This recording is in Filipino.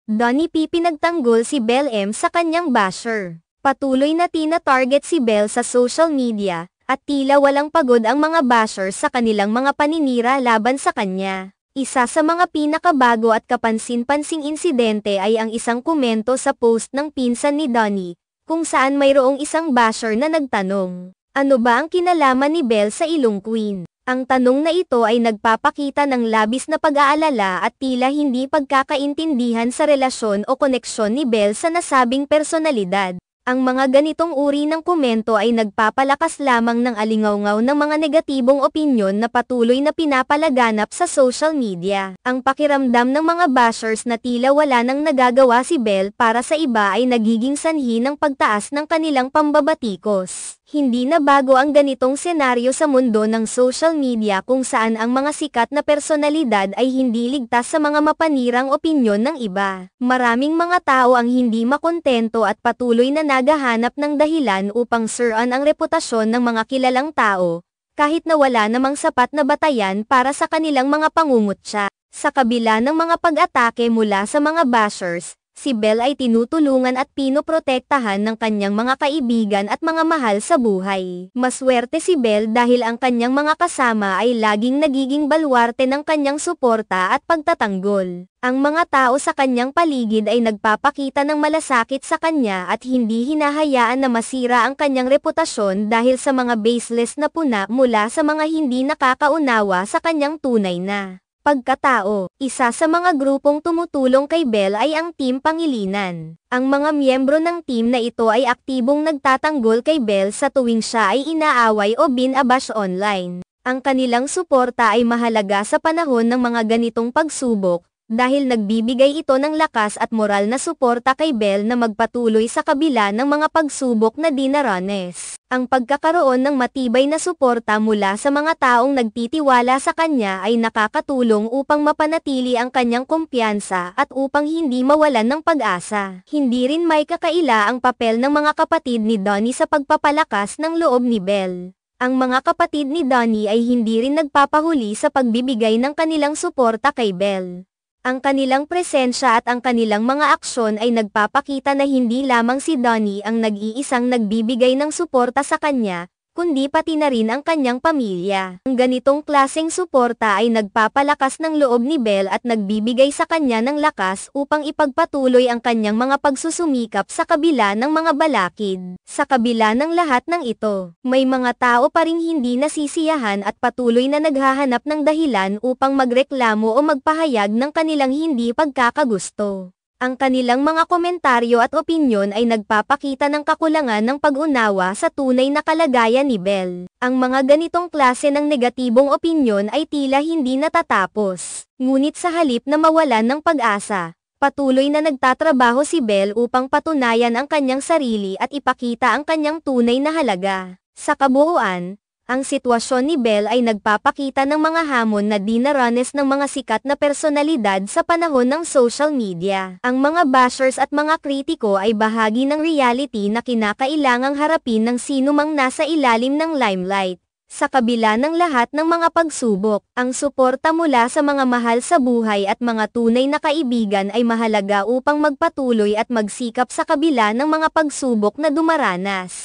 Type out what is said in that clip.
Donnie P pinagtanggol si Belle M sa kanyang basher. Patuloy na tina-target si Belle sa social media, at tila walang pagod ang mga bashers sa kanilang mga paninira laban sa kanya. Isa sa mga pinakabago at kapansin-pansing insidente ay ang isang komento sa post ng pinsan ni Donnie, kung saan mayroong isang basher na nagtanong, "Ano ba ang kinalaman ni Belle sa ilong queen?" Ang tanong na ito ay nagpapakita ng labis na pag-aalala at tila hindi pagkakaintindihan sa relasyon o koneksyon ni Belle sa nasabing personalidad. Ang mga ganitong uri ng komento ay nagpapalakas lamang ng alingawngaw ng mga negatibong opinyon na patuloy na pinapalaganap sa social media. Ang pakiramdam ng mga bashers na tila wala nang nagagawa si Belle para sa iba ay nagiging sanhi ng pagtaas ng kanilang pambabatikos. Hindi na bago ang ganitong senaryo sa mundo ng social media kung saan ang mga sikat na personalidad ay hindi ligtas sa mga mapanirang opinyon ng iba. Maraming mga tao ang hindi makontento at patuloy na naghahanap ng dahilan upang siraan ang reputasyon ng mga kilalang tao, kahit na wala namang sapat na batayan para sa kanilang mga pangungutya. Sa kabila ng mga pag-atake mula sa mga bashers, si Belle ay tinutulungan at pinoprotektahan ng kanyang mga kaibigan at mga mahal sa buhay. Maswerte si Belle dahil ang kanyang mga kasama ay laging nagiging balwarte ng kanyang suporta at pagtatanggol. Ang mga tao sa kanyang paligid ay nagpapakita ng malasakit sa kanya at hindi hinahayaan na masira ang kanyang reputasyon dahil sa mga baseless na puna mula sa mga hindi nakakaunawa sa kanyang tunay na pagkatao. Isa sa mga grupong tumutulong kay Belle ay ang Team Pangilinan. Ang mga miyembro ng team na ito ay aktibong nagtatanggol kay Belle sa tuwing siya ay inaaway o binabash online. Ang kanilang suporta ay mahalaga sa panahon ng mga ganitong pagsubok, dahil nagbibigay ito ng lakas at moral na suporta kay Belle na magpatuloy sa kabila ng mga pagsubok na dinaranas. Ang pagkakaroon ng matibay na suporta mula sa mga taong nagtitiwala sa kanya ay nakakatulong upang mapanatili ang kanyang kumpiyansa at upang hindi mawalan ng pag-asa. Hindi rin may kakaila ang papel ng mga kapatid ni Donnie sa pagpapalakas ng loob ni Belle. Ang mga kapatid ni Donnie ay hindi rin nagpapahuli sa pagbibigay ng kanilang suporta kay Belle. Ang kanilang presensya at ang kanilang mga aksyon ay nagpapakita na hindi lamang si Donnie ang nag-iisang nagbibigay ng suporta sa kanya, kundi pati na rin ang kanyang pamilya. Ang ganitong klaseng suporta ay nagpapalakas ng loob ni Belle at nagbibigay sa kanya ng lakas upang ipagpatuloy ang kanyang mga pagsusumikap sa kabila ng mga balakid. Sa kabila ng lahat ng ito, may mga tao pa ring hindi nasisiyahan at patuloy na naghahanap ng dahilan upang magreklamo o magpahayag ng kanilang hindi pagkakagusto. Ang kanilang mga komentaryo at opinyon ay nagpapakita ng kakulangan ng pag-unawa sa tunay na kalagayan ni Belle. Ang mga ganitong klase ng negatibong opinyon ay tila hindi natatapos. Ngunit sa halip na mawalan ng pag-asa, patuloy na nagtatrabaho si Belle upang patunayan ang kanyang sarili at ipakita ang kanyang tunay na halaga. Sa kabuuan, ang sitwasyon ni Belle ay nagpapakita ng mga hamon na dinaranas ng mga sikat na personalidad sa panahon ng social media. Ang mga bashers at mga kritiko ay bahagi ng reality na kinakailangang harapin ng sinumang nasa ilalim ng limelight. Sa kabila ng lahat ng mga pagsubok, ang suporta mula sa mga mahal sa buhay at mga tunay na kaibigan ay mahalaga upang magpatuloy at magsikap sa kabila ng mga pagsubok na dumaranas.